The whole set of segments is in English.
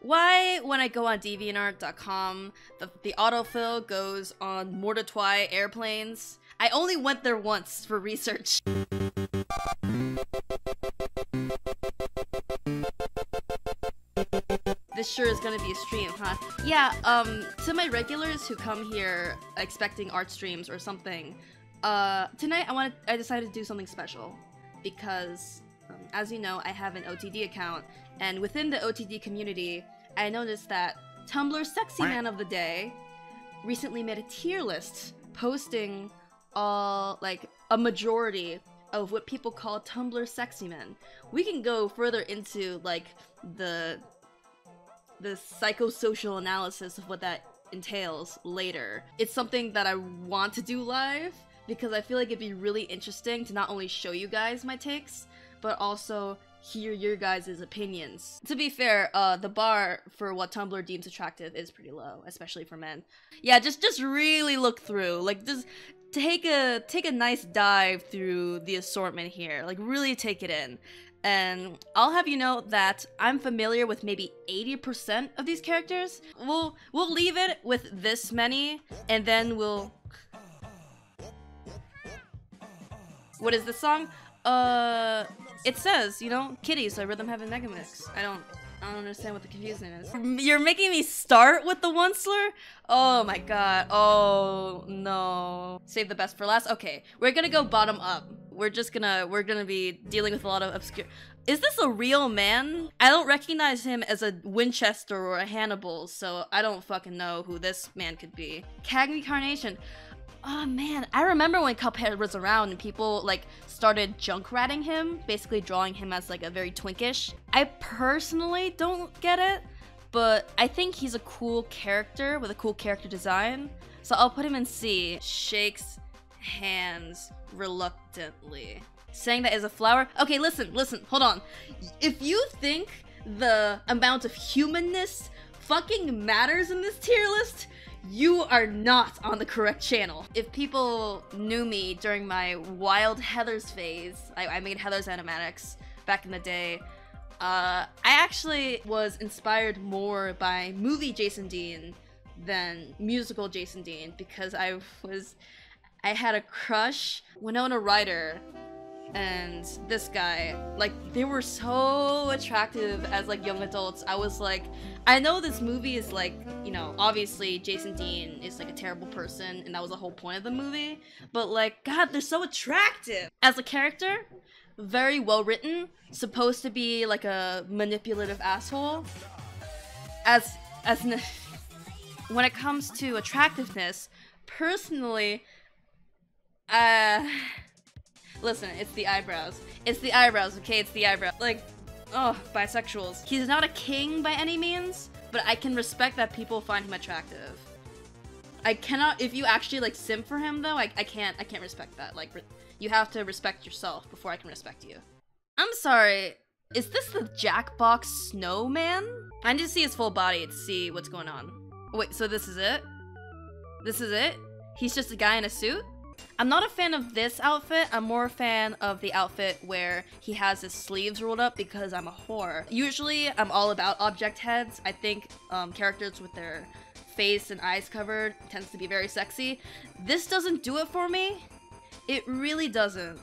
Why, when I go on DeviantArt.com, the autofill goes on Mortitwai airplanes? I only went there once for research. This sure is gonna be a stream, huh? Yeah, to my regulars who come here expecting art streams or something, tonight I decided to do something special because, as you know, I have an OTD account, and within the OTD community, I noticed that Tumblr Sexy Man of the Day recently made a tier list posting like a majority of what people call Tumblr Sexy Men. We can go further into like the psychosocial analysis of what that entails later. It's something that I want to do live because I feel like it'd be really interesting to not only show you guys my takes, but also hear your guys' opinions. To be fair, the bar for what Tumblr deems attractive is pretty low, especially for men. Yeah, just really look through. Like, just take a nice dive through the assortment here. Like, really take it in. And I'll have you know that I'm familiar with maybe 80% of these characters. We'll leave it with this many, and then we'll... What is this song? It says, you know, kitties, so Rhythm Heaven Megamix. I don't understand what the confusion is. You're making me start with the one slur? Oh my god. Oh no. Save the best for last? Okay, we're gonna go bottom up. We're gonna be dealing with a lot of obscure... Is this a real man? I don't recognize him as a Winchester or a Hannibal, so I don't fucking know who this man could be. Cagney Carnation. Oh man, I remember when Cuphead was around and people like started junk-ratting him, basically drawing him as like a very twinkish. I personally don't get it, but I think he's a cool character with a cool character design, so I'll put him in C. Shakes hands reluctantly. Saying that is a flower? Okay, listen, hold on. If you think the amount of humanness fucking matters in this tier list, you are not on the correct channel. If people knew me during my Wild Heathers phase, I made Heathers animatics back in the day, I actually was inspired more by movie Jason Dean than musical Jason Dean because I had a crush. Winona Ryder and this guy, like, they were so attractive as like young adults. I was like, I know this movie is like, you know, obviously Jason Dean is like a terrible person and that was the whole point of the movie, but like, god, they're so attractive as a character. Very well written, supposed to be like a manipulative asshole. When it comes to attractiveness, personally, listen, it's the eyebrows. It's the eyebrows, okay? It's the eyebrows. Like, oh, bisexuals. He's not a king by any means, but I can respect that people find him attractive. I cannot, if you actually like simp for him though, I can't respect that. Like, you have to respect yourself before I can respect you. I'm sorry, is this the Jackbox Snowman? I need to see his full body to see what's going on. Wait, so this is it? This is it? He's just a guy in a suit? I'm not a fan of this outfit. I'm more a fan of the outfit where he has his sleeves rolled up because I'm a whore. Usually, I'm all about object heads. I think characters with their face and eyes covered tends to be very sexy. This doesn't do it for me. It really doesn't.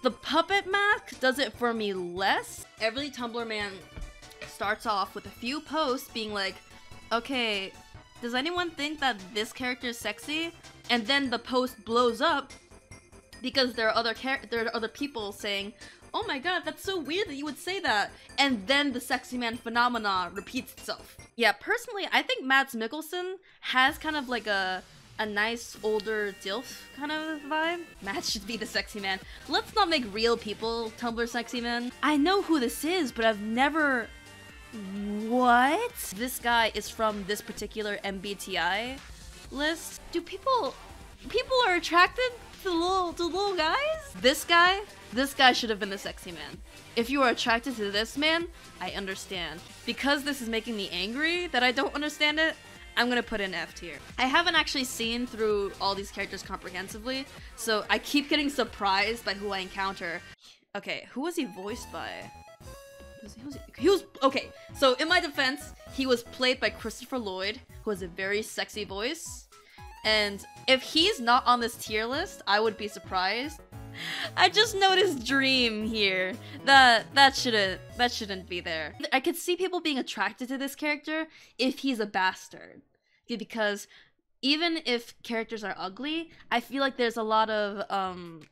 The puppet mask does it for me less. Every Tumblr man starts off with a few posts being like, okay, does anyone think that this character is sexy? And then the post blows up because there are other people saying, oh my god, that's so weird that you would say that. And then the sexy man phenomena repeats itself. Yeah, personally, I think Mads Mikkelsen has kind of like a nice older DILF kind of vibe. Mads should be the sexy man. Let's not make real people Tumblr sexy men. I know who this is, but I've never... What? This guy is from this particular MBTI list. Do people are attracted to little guys? This guy should have been the sexy man. If you are attracted to this man, I understand. Because this is making me angry that I don't understand it, I'm gonna put in F tier. I haven't actually seen through all these characters comprehensively, so I keep getting surprised by who I encounter. Okay, who was he voiced by? He was okay. So in my defense, he was played by Christopher Lloyd, who has a very sexy voice. And if he's not on this tier list, I would be surprised. I just noticed Dream here. That shouldn't be there. I could see people being attracted to this character if he's a bastard, because even if characters are ugly, I feel like there's a lot of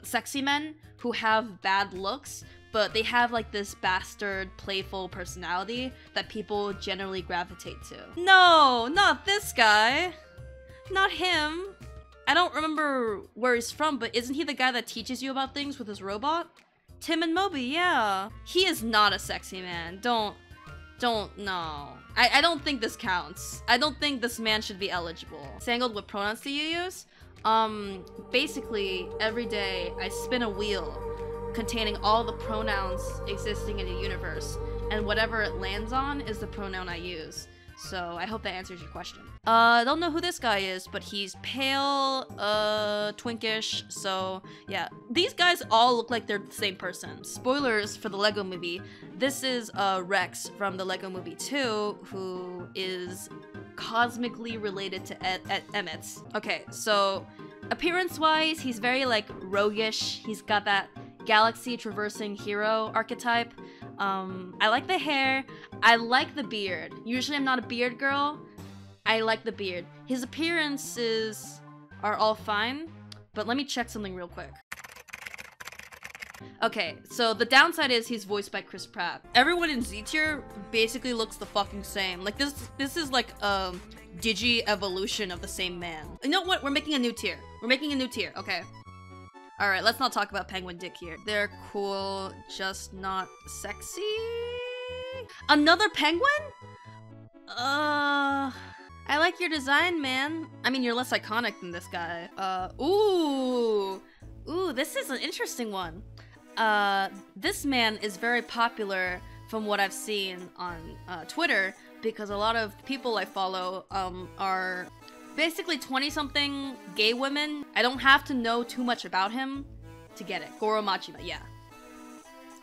sexy men who have bad looks, but they have like this bastard, playful personality that people generally gravitate to. No, not this guy. Not him. I don't remember where he's from, but isn't he the guy that teaches you about things with his robot? Tim and Moby, yeah. He is not a sexy man. No. I don't think this counts. I don't think this man should be eligible. Sangled, what pronouns do you use? Basically, every day I spin a wheel containing all the pronouns existing in the universe, and whatever it lands on is the pronoun I use. So I hope that answers your question. I don't know who this guy is, but he's pale, twinkish, so yeah. These guys all look like they're the same person. Spoilers for the Lego Movie. This is Rex from the Lego Movie 2, who is cosmically related to Emmett. Okay, so appearance-wise, he's very like roguish. He's got that galaxy traversing hero archetype. I like the hair. I like the beard. Usually I'm not a beard girl. I like the beard. His appearances are all fine, but let me check something real quick. Okay, so the downside is he's voiced by Chris Pratt. Everyone in Z tier basically looks the fucking same. Like this is like a digi-evolution of the same man. You know what? We're making a new tier. We're making a new tier, okay. Alright, let's not talk about Penguin Dick here. They're cool, just not sexy? Another penguin? I like your design, man. I mean, you're less iconic than this guy. Ooh, this is an interesting one. This man is very popular from what I've seen on Twitter, because a lot of people I follow are basically 20-something gay women. I don't have to know too much about him to get it. Goro Machima, yeah.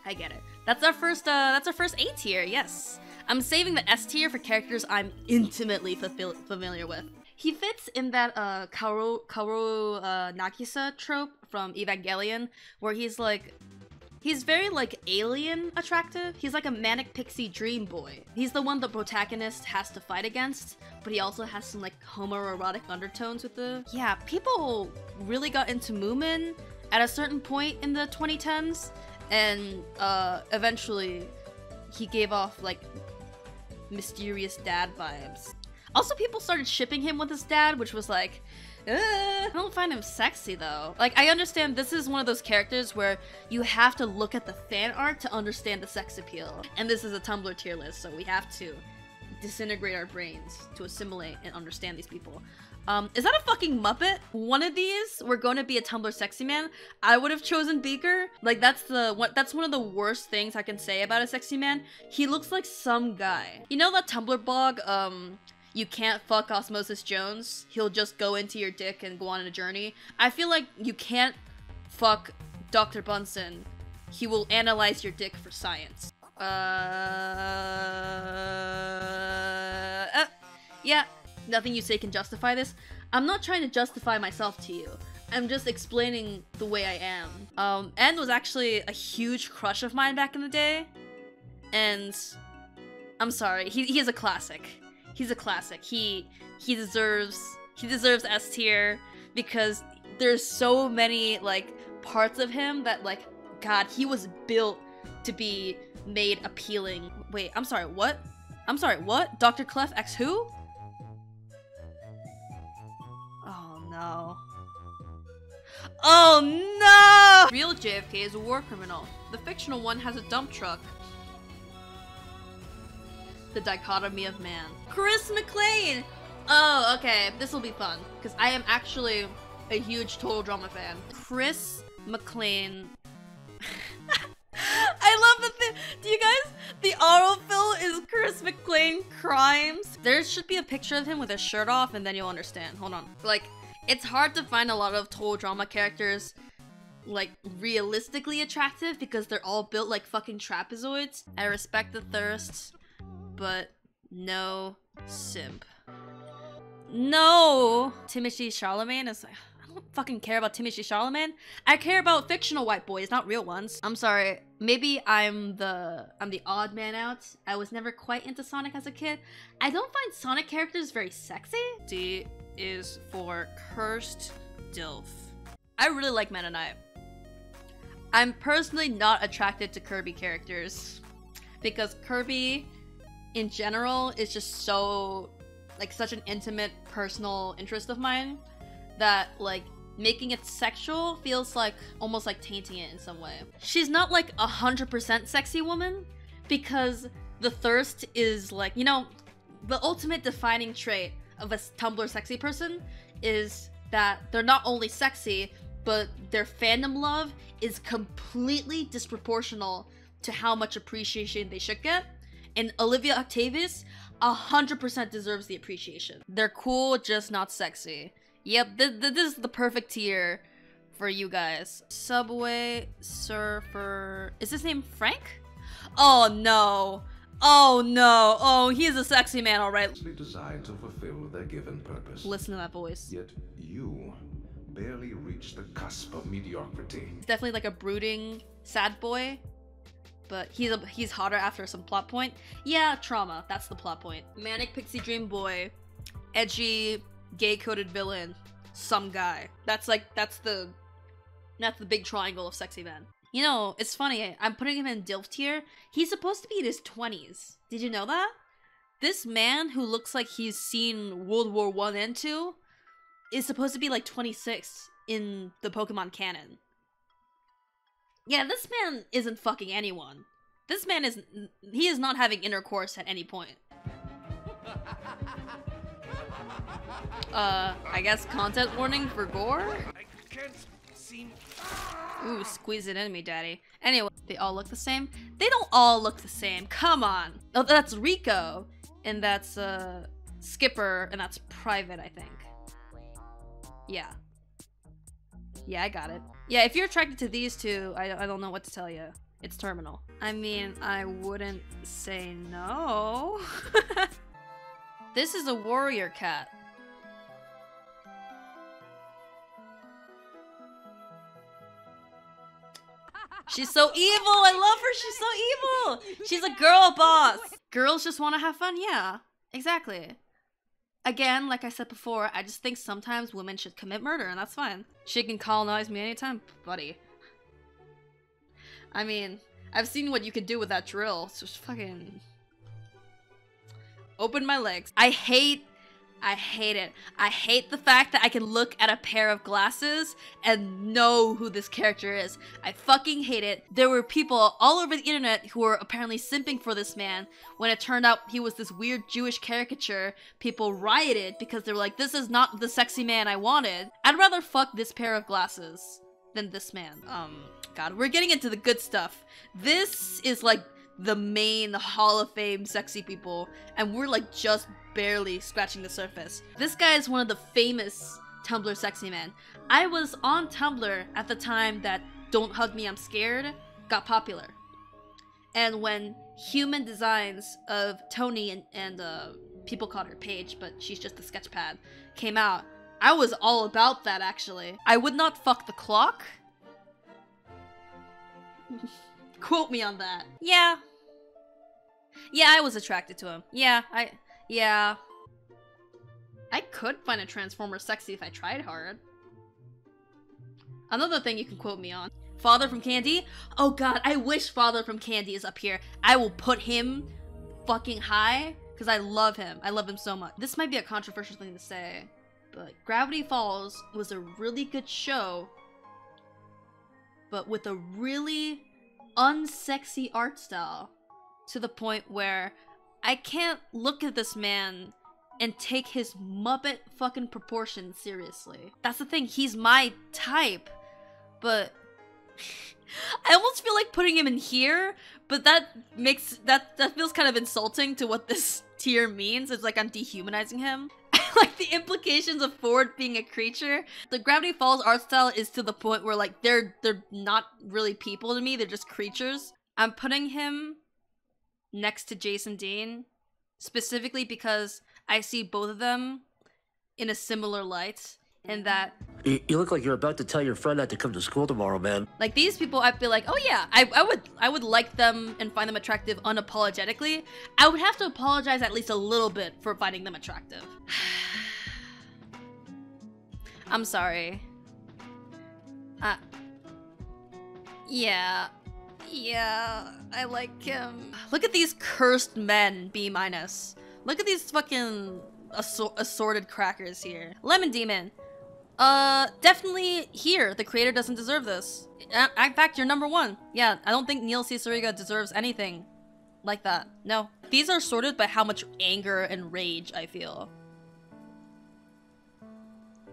I get it. That's our first A tier, yes. I'm saving the S tier for characters I'm intimately familiar with. He fits in that Kaoru Nagisa trope from Evangelion, where he's very like alien attractive. He's like a manic pixie dream boy. He's the one the protagonist has to fight against, but he also has some like homoerotic undertones with the... Yeah, people really got into Moomin at a certain point in the 2010s, and eventually he gave off like mysterious dad vibes. Also, people started shipping him with his dad, which was like, I don't find him sexy though. Like, I understand this is one of those characters where you have to look at the fan art to understand the sex appeal. And this is a Tumblr tier list, so we have to disintegrate our brains to assimilate and understand these people. Is that a fucking Muppet? One of these were going to be a Tumblr sexy man. I would have chosen Beaker. Like, that's one of the worst things I can say about a sexy man. He looks like some guy. You know that Tumblr blog, you can't fuck Osmosis Jones? He'll just go into your dick and go on a journey. I feel like you can't fuck Dr. Bunsen. He will analyze your dick for science. Yeah. Nothing you say can justify this. I'm not trying to justify myself to you. I'm just explaining the way I am. End was actually a huge crush of mine back in the day. And I'm sorry, he is a classic. He's a classic. He deserves S tier because there's so many like parts of him that like, God, he was built to be made appealing. Wait, I'm sorry, what? I'm sorry, what? Dr. Clef X who? No. Oh no! Real JFK is a war criminal. The fictional one has a dump truck. The dichotomy of man. Chris McLean! Oh, okay. This will be fun. Because I am actually a huge Total Drama fan. Chris McLean. I love the do you guys? The autofill is Chris McLean Crimes. There should be a picture of him with his shirt off and then you'll understand. Hold on. Like, it's hard to find a lot of Total Drama characters like realistically attractive because they're all built like fucking trapezoids. I respect the thirst, but no simp. No! Timothée Chalamet is like, I don't fucking care about Timothée Chalamet. I care about fictional white boys, not real ones. I'm sorry. Maybe I'm the odd man out. I was never quite into Sonic as a kid. I don't find Sonic characters very sexy. D is for cursed DILF. I really like Meta Knight. I'm personally not attracted to Kirby characters because Kirby in general is just so like such an intimate personal interest of mine that like making it sexual feels like almost like tainting it in some way. She's not like 100% sexy woman because the thirst is like, you know, the ultimate defining trait of a Tumblr sexy person is that they're not only sexy, but their fandom love is completely disproportional to how much appreciation they should get. And Olivia Octavius 100% deserves the appreciation. They're cool, just not sexy. Yep, this is the perfect tier for you guys. Subway Surfer... Is his name Frank? Oh no. Oh no. Oh, he is a sexy man, alright. Designed to fulfill their given purpose. Listen to that voice. Yet you barely reach the cusp of mediocrity. He's definitely like a brooding, sad boy. But he's hotter after some plot point. Yeah, trauma. That's the plot point. Manic Pixie Dream Boy. Edgy, gay-coded villain. Some guy. That's the big triangle of sexy men. You know, it's funny. I'm putting him in DILF tier. He's supposed to be in his 20s. Did you know that? This man who looks like he's seen World War I and II is supposed to be like 26 in the Pokemon canon. Yeah, this man isn't fucking anyone. This man he is not having intercourse at any point. I guess content warning for gore? I can't seem... Ooh, squeeze it in me, daddy. Anyway, they all look the same? They don't all look the same, come on. Oh, that's Rico, and that's, Skipper, and that's Private, I think. Yeah. Yeah, I got it. Yeah, if you're attracted to these two, I don't know what to tell you. It's terminal. I mean, I wouldn't say no. This is a warrior cat. She's so evil! I love her! She's so evil! She's a girl boss! Girls just want to have fun? Yeah, exactly. Again, like I said before, I just think sometimes women should commit murder, and that's fine. She can colonize me anytime, buddy. I mean, I've seen what you can do with that drill. So just fucking... open my legs. I hate it. I hate the fact that I can look at a pair of glasses and know who this character is. I fucking hate it. There were people all over the internet who were apparently simping for this man. When it turned out he was this weird Jewish caricature, people rioted because they were like, this is not the sexy man I wanted. I'd rather fuck this pair of glasses than this man. God, we're getting into the good stuff. This is like the main Hall of Fame sexy people, and we're like just barely scratching the surface. This guy is one of the famous Tumblr sexy men. I was on Tumblr at the time that Don't Hug Me, I'm Scared got popular. And when human designs of Tony and people called her Paige, but she's just a sketch pad, came out, I was all about that actually. I would not fuck the clock. Quote me on that. Yeah. Yeah, I was attracted to him. Yeah. I could find a Transformer sexy if I tried hard. Another thing you can quote me on. Father from Candy? Oh god, I wish Father from Candy is up here. I will put him fucking high, because I love him. I love him so much. This might be a controversial thing to say, but Gravity Falls was a really good show, but with a really unsexy art style, to the point where I can't look at this man and take his Muppet fucking proportions seriously. That's the thing, he's my type, but I almost feel like putting him in here, but that feels kind of insulting to what this tier means. It's like I'm dehumanizing him. Like the implications of Ford being a creature. The Gravity Falls art style is to the point where like they're not really people to me, they're just creatures. I'm putting him next to Jason Dean specifically because I see both of them in a similar light, and that You look like you're about to tell your friend not to come to school tomorrow, man. like these people, I feel like, oh yeah, I would like them and find them attractive unapologetically. I would have to apologize at least a little bit for finding them attractive. I'm sorry. Yeah, I like him. Look at these cursed men, B-. Look at these fucking assorted crackers here. Lemon Demon. Definitely here. The creator doesn't deserve this. In fact, you're number one. Yeah, I don't think Neil Cicerega deserves anything like that. No. These are sorted by how much anger and rage I feel.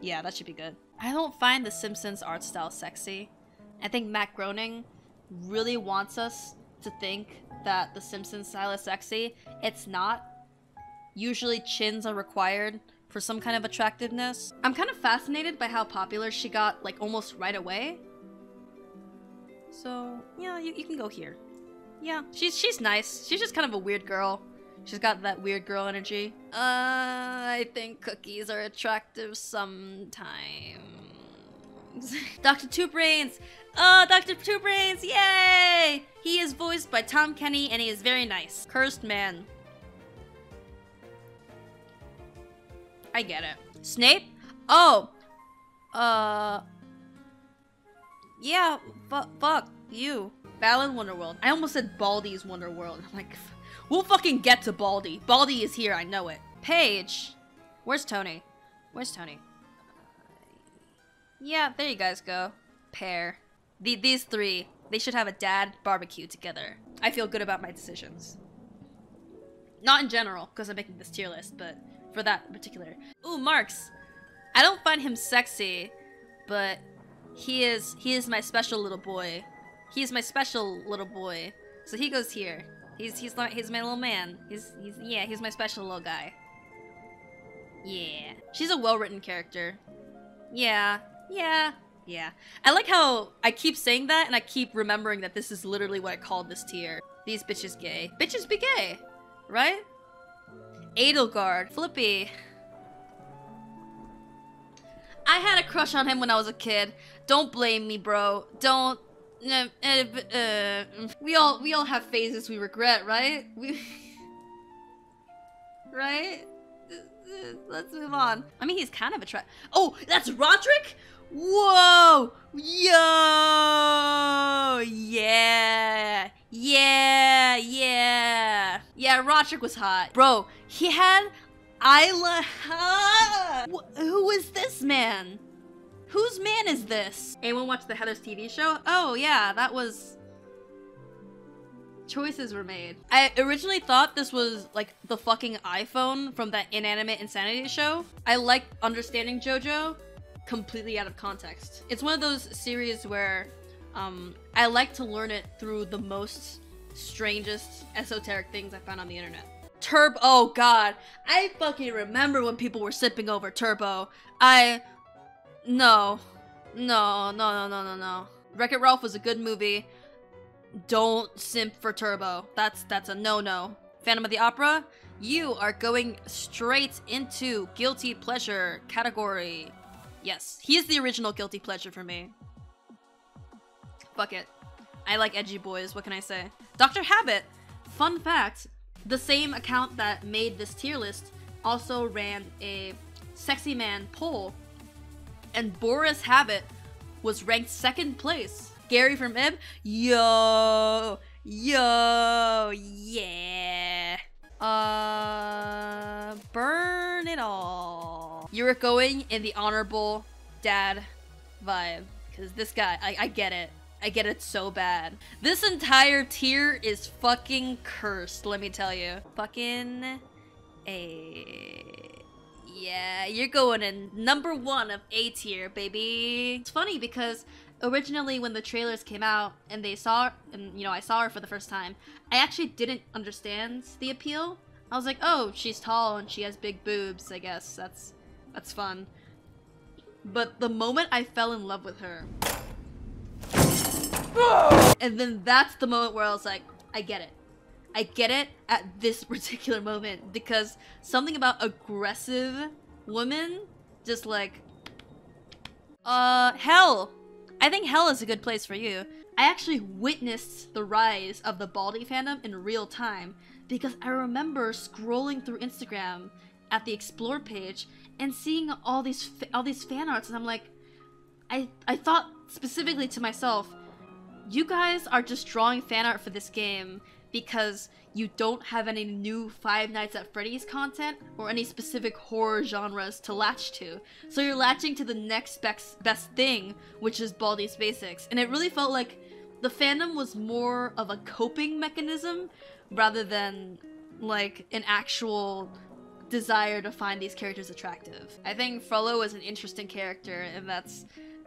Yeah, that should be good. I don't find The Simpsons art style sexy. I think Matt Groening really wants us to think that The Simpsons style is sexy. It's not. Usually chins are required for some kind of attractiveness. I'm kind of fascinated by how popular she got like almost right away. So yeah, you can go here. Yeah, she's nice. She's just kind of a weird girl. She's got that weird girl energy. I think cookies are attractive sometimes. Dr. Two Brains! Dr. Two Brains! Yay! He is voiced by Tom Kenny and he is very nice. Cursed man. I get it. Snape? Oh! Yeah, fuck you. Balan Wonderworld. I almost said Baldy's Wonderworld. I'm like, we'll fucking get to Baldy. Baldy is here, I know it. Paige. Where's Tony? Where's Tony? Yeah, there you guys go. Pair. These three, they should have a dad barbecue together. I feel good about my decisions. Not in general, because I'm making this tier list, but for that in particular. Ooh, Marks. I don't find him sexy, but he is my special little boy. He's my special little boy. So he goes here. He's my little man. He's my special little guy. Yeah. She's a well-written character. Yeah. I like how I keep saying that and I keep remembering that this is literally what I called this tier. These bitches gay. Bitches be gay, right? Edelgard. Flippy. I had a crush on him when I was a kid. Don't blame me, bro. Don't. We all have phases we regret, right? Right? Let's move on. I mean, he's kind of attractive. Oh, that's Roderick? Whoa! Yo! Yeah! Yeah, Roderick was hot. Bro, he had Isla. Who is this man? Whose man is this? Anyone watch the Heathers TV show? Oh yeah, that was... Choices were made. I originally thought this was like the fucking iPhone from that Inanimate Insanity show. I like Understanding JoJo completely out of context. It's one of those series where I like to learn it through the most strangest esoteric things I found on the internet. Turbo, oh god. I fucking remember when people were sipping over Turbo. No. Wreck-It Ralph was a good movie. Don't simp for Turbo. That's a no-no. Phantom of the Opera, you are going straight into guilty pleasure category. Yes, he is the original guilty pleasure for me. Fuck it. I like edgy boys, what can I say? Dr. Habit! Fun fact, the same account that made this tier list also ran a sexy man poll, and Boris Habit was ranked 2nd place. Gary from Ib, yeah. Burn it all. You were going in the honorable dad vibe, because this guy, I get it. I get it so bad. This entire tier is fucking cursed, let me tell you. Fucking A. Yeah, you're going in number 1 of A tier, baby. It's funny because originally when the trailers came out and I saw her for the first time, I actually didn't understand the appeal. I was like, oh, she's tall and she has big boobs, I guess. That's fun. But the moment I fell in love with her, and then that's the moment where I was like, I get it. I get it at this particular moment, because something about aggressive women just like, Hell. I think Hell is a good place for you. I actually witnessed the rise of the Baldy fandom in real time, because I remember scrolling through Instagram at the Explore page and seeing all these fan arts, and I'm like, I thought specifically to myself, you guys are just drawing fan art for this game because you don't have any new Five Nights at Freddy's content or any specific horror genres to latch to. So you're latching to the next best thing, which is Baldi's Basics. And it really felt like the fandom was more of a coping mechanism rather than like an actual desire to find these characters attractive. I think Frollo is an interesting character, and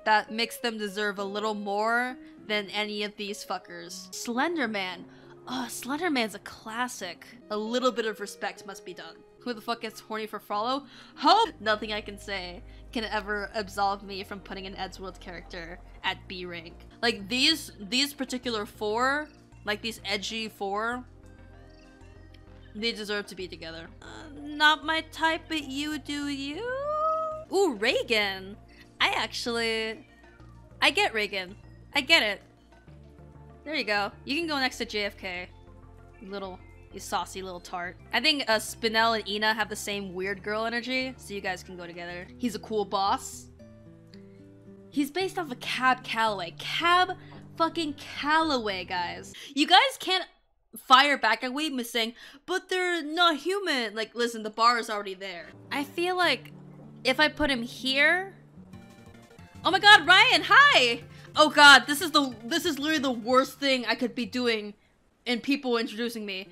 that makes them deserve a little more than any of these fuckers. Slenderman. Oh, Slenderman's a classic. A little bit of respect must be done. Who the fuck gets horny for Frollo? Hope nothing I can say can ever absolve me from putting an Eddsworld character at B rank. Like these particular four, like these edgy four, they deserve to be together. Not my type, but you do you? Ooh, Reagan. I get Reagan. I get it. There you go. You can go next to JFK. You saucy little tart. I think Spinel and Ina have the same weird girl energy, so you guys can go together. He's a cool boss. He's based off of Cab Calloway. Cab fucking Calloway, guys. You guys can't fire back at me saying, but they're not human. Like, listen, the bar is already there. I feel like if I put him here... Oh my god, Ryan, hi! Oh god, this is literally the worst thing I could be doing in people introducing me.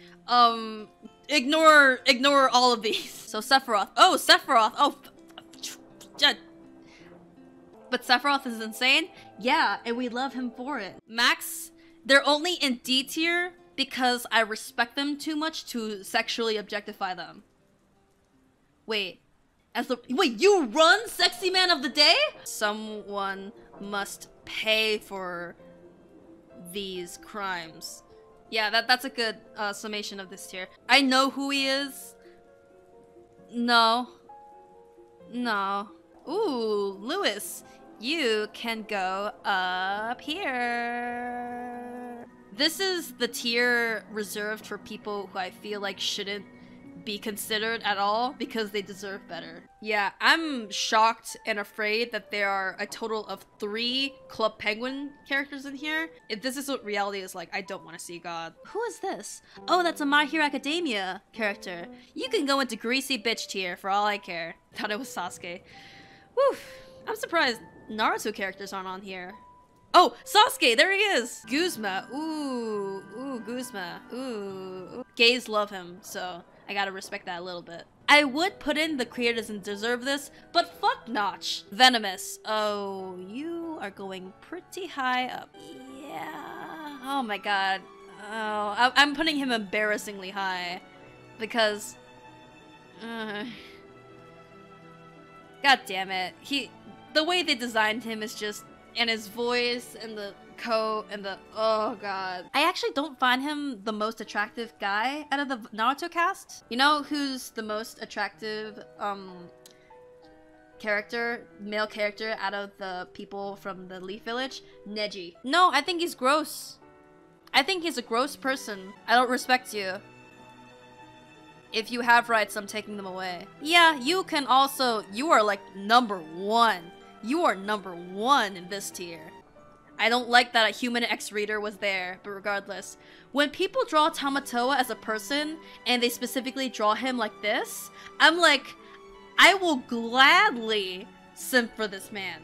Ignore all of these. So Sephiroth. Oh, Sephiroth. Oh, but Sephiroth is insane? Yeah, and we love him for it. Max, they're only in D tier because I respect them too much to sexually objectify them. Wait, you run Sexy Man of the Day? Someone must pay for these crimes. Yeah, that's a good summation of this tier. I know who he is. No. Ooh, Lewis, you can go up here. This is the tier reserved for people who I feel like shouldn't be considered at all because they deserve better. Yeah, I'm shocked and afraid that there are a total of 3 Club Penguin characters in here. If this is what reality is like, I don't want to see God. Who is this? Oh, that's a My Hero Academia character. You can go into Greasy Bitch tier for all I care. Thought it was Sasuke. Whew, I'm surprised Naruto characters aren't on here. Oh, Sasuke, there he is! Guzma, ooh, Guzma, ooh. Gays love him, so I gotta respect that a little bit. I would put in the creator doesn't deserve this, but fuck Notch. Venomous, oh, you are going pretty high up. Yeah, oh my god. Oh, I'm putting him embarrassingly high, because, god damn it. The way they designed him is just, and his voice, and the coat, and the, oh god. I actually don't find him the most attractive guy out of the Naruto cast. You know who's the most attractive, male character out of the people from the Leaf Village? Neji. No, I think he's gross. I think he's a gross person. I don't respect you. If you have rights, I'm taking them away. Yeah, you can also, you are like #1. You are #1 in this tier. I don't like that a Human X Reader was there, but regardless. When people draw Tamatoa as a person, and they specifically draw him like this, I'm like, I will gladly simp for this man.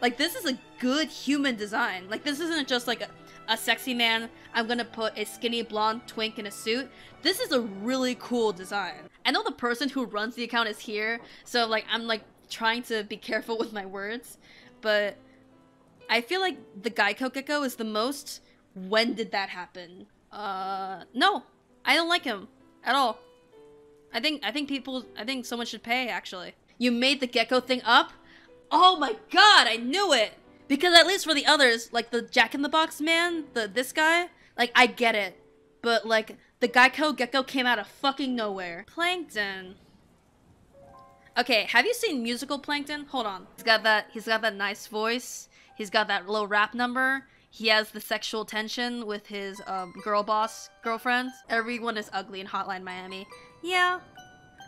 Like, this is a good human design. Like, this isn't just like a sexy man, I'm gonna put a skinny blonde twink in a suit. This is a really cool design. I know the person who runs the account is here, so like, I'm like, trying to be careful with my words, but I feel like the Geico Gecko is the most, when did that happen? No, I don't like him at all. I think someone should pay, actually. You made the gecko thing up? Oh my god, I knew it! Because at least for the others, like the Jack in the Box man, this guy, like, I get it. But, like, the gecko came out of fucking nowhere. Plankton. Okay, have you seen musical Plankton? Hold on. He's got that nice voice. He's got that little rap number. He has the sexual tension with his girl boss girlfriends. Everyone is ugly in Hotline Miami. Yeah.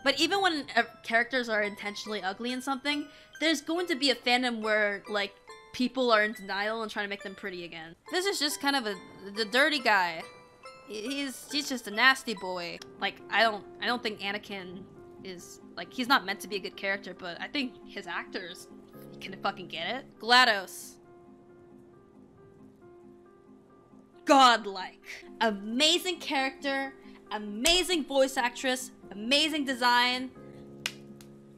But even when characters are intentionally ugly in something, there's going to be a fandom where, like, people are in denial and trying to make them pretty again. This is just kind of the dirty guy. He's just a nasty boy. Like, I don't think Anakin is, like, he's not meant to be a good character, but I think his actors can fucking get it. GLaDOS. Godlike. Amazing character, amazing voice actress, amazing design.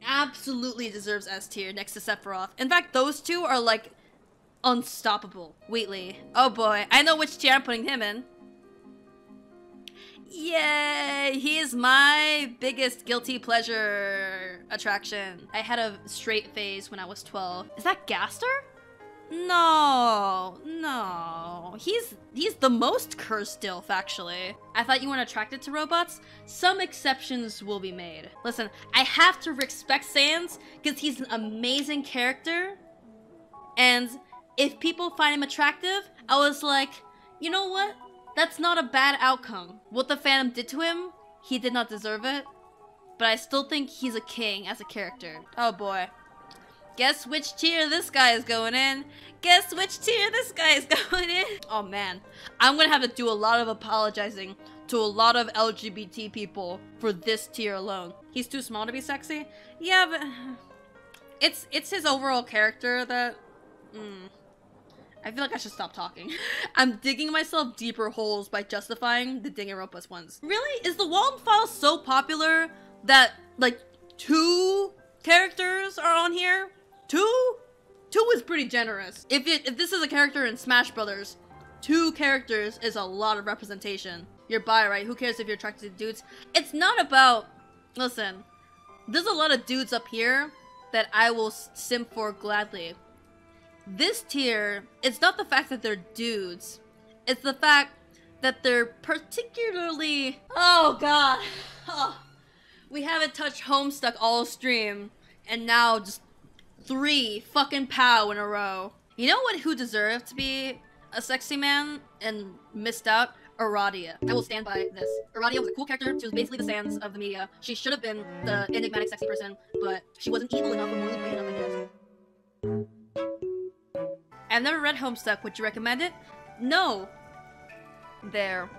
Absolutely deserves S tier next to Sephiroth. In fact, those two are like unstoppable. Wheatley. Oh boy, I know which tier I'm putting him in. Yay! He is my biggest guilty pleasure attraction. I had a straight phase when I was 12. Is that Gaster? No. He's the most cursed Dilf, actually. I thought you weren't attracted to robots? Some exceptions will be made. Listen, I have to respect Sans because he's an amazing character. And if people find him attractive, I was like, you know what? That's not a bad outcome. What the fandom did to him, he did not deserve it. But I still think he's a king as a character. Oh boy. Guess which tier this guy is going in. Guess which tier this guy is going in. Oh man, I'm gonna have to do a lot of apologizing to a lot of LGBT people for this tier alone. He's too small to be sexy? Yeah, but it's his overall character that... I feel like I should stop talking. I'm digging myself deeper holes by justifying the Danganronpa ones. Really? Is the Walden Files so popular that, like, 2 characters are on here? 2? 2 is pretty generous. If this is a character in Smash Brothers, 2 characters is a lot of representation. You're bi, right? Who cares if you're attracted to dudes? It's not about... Listen, there's a lot of dudes up here that I will simp for gladly. This tier, it's not the fact that they're dudes. It's the fact that they're particularly... Oh god. Oh. We haven't touched Homestuck all stream, and now just 3 fucking pow in a row. You know who deserved to be a sexy man and missed out? Aradia. I will stand by this. Aradia was a cool character. She was basically the Sans of the media. She should have been the enigmatic sexy person, but she wasn't evil enough or morally great enough, I guess. I've never read Homestuck. Would you recommend it? No. There.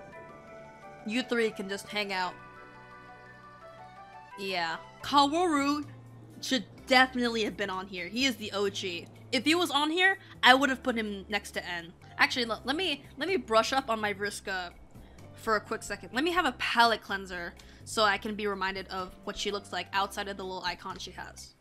You 3 can just hang out. Yeah. Kaworu should definitely have been on here. He is the OG. If he was on here, I would have put him next to N. Actually, let me brush up on my Vriska for a quick second. Let me have a palette cleanser so I can be reminded of what she looks like outside of the little icon she has.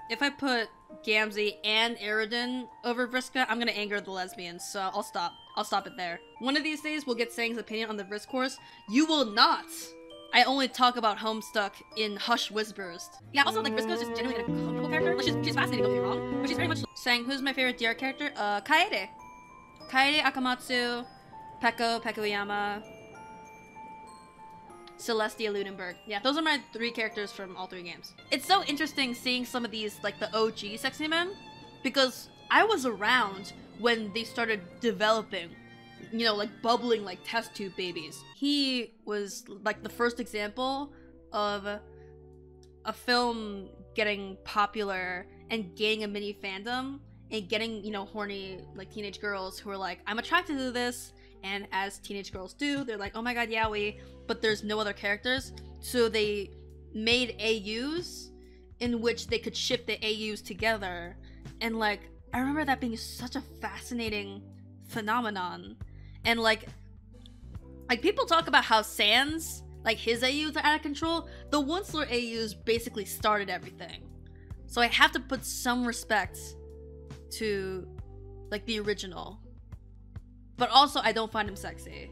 If I put Gamzee and Aridin over Vriska, I'm gonna anger the lesbians, so I'll stop. I'll stop it there. One of these days, we'll get Sang's opinion on the Vrisk course. You will not! I only talk about Homestuck in hushed whispers. Yeah, also, like, Vriska is just genuinely a comfortable character. Like, she's fascinating, don't get me wrong, but she's very much... Sang, who's my favorite DR character? Kaede. Kaede, Akamatsu, Peko, Pekuyama, Celestia Ludenberg. Yeah, those are my 3 characters from all 3 games. It's so interesting seeing some of these, like, the OG sexy men, because I was around when they started developing, you know, like, bubbling like test tube babies. He was, like, the first example of a film getting popular and gaining a mini fandom and getting, you know, horny, like, teenage girls who are like, I'm attracted to this, and as teenage girls do, they're like, oh my god, yaoi, but there's no other characters. So they made AUs in which they could ship the AUs together. And, like, I remember that being such a fascinating phenomenon. And, like people talk about how Sans, like, his AUs are out of control. The Onceler AUs basically started everything. So I have to put some respect to, like, the original. But also, I don't find him sexy.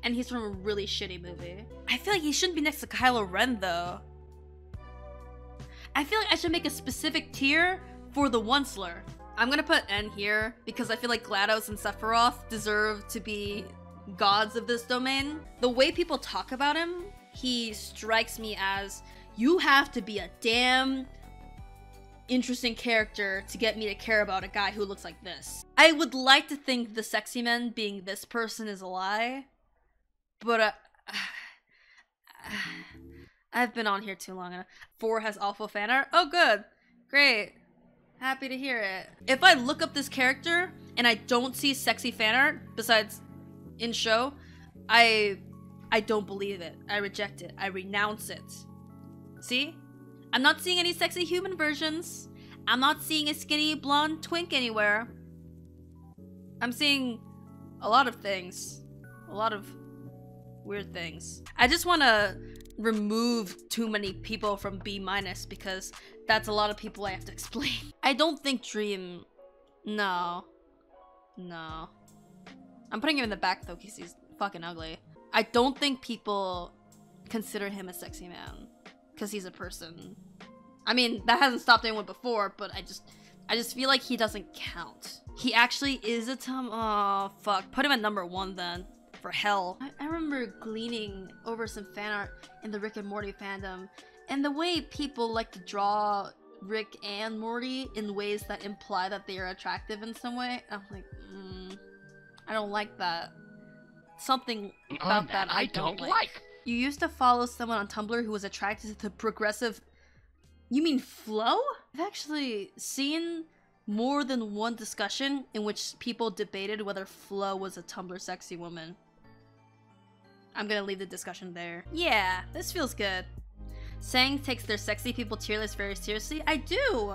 And he's from a really shitty movie. I feel like he shouldn't be next to Kylo Ren, though. I feel like I should make a specific tier for the Onceler. I'm gonna put N here because I feel like GLaDOS and Sephiroth deserve to be gods of this domain. The way people talk about him, he strikes me as, you have to be a damn interesting character to get me to care about a guy who looks like this. I would like to think the sexy men being this person is a lie, but I've been on here too long. 4 has awful fan art. Oh, good. Great. Happy to hear it. If I look up this character and I don't see sexy fan art besides in show, I don't believe it. I reject it. I renounce it. See? I'm not seeing any sexy human versions. I'm not seeing a skinny blonde twink anywhere. I'm seeing a lot of things. A lot of weird things. I just want to remove too many people from B- because that's a lot of people I have to explain. I don't think Dream... No. No. I'm putting him in the back though because he's fucking ugly. I don't think people consider him a sexy man because he's a person. I mean, that hasn't stopped anyone before, but I just feel like he doesn't count. He actually is a Oh, fuck. Put him at number 1 then. For hell. I remember gleaning over some fan art in the Rick and Morty fandom, and the way people like to draw Rick and Morty in ways that imply that they are attractive in some way. I'm like, I don't like that. Something about that I don't like. You used to follow someone on Tumblr who was attracted to progressive... You mean Flo? I've actually seen more than one discussion in which people debated whether Flo was a Tumblr sexy woman. I'm gonna leave the discussion there. Yeah, this feels good. Sang takes their sexy people tier list very seriously. I do!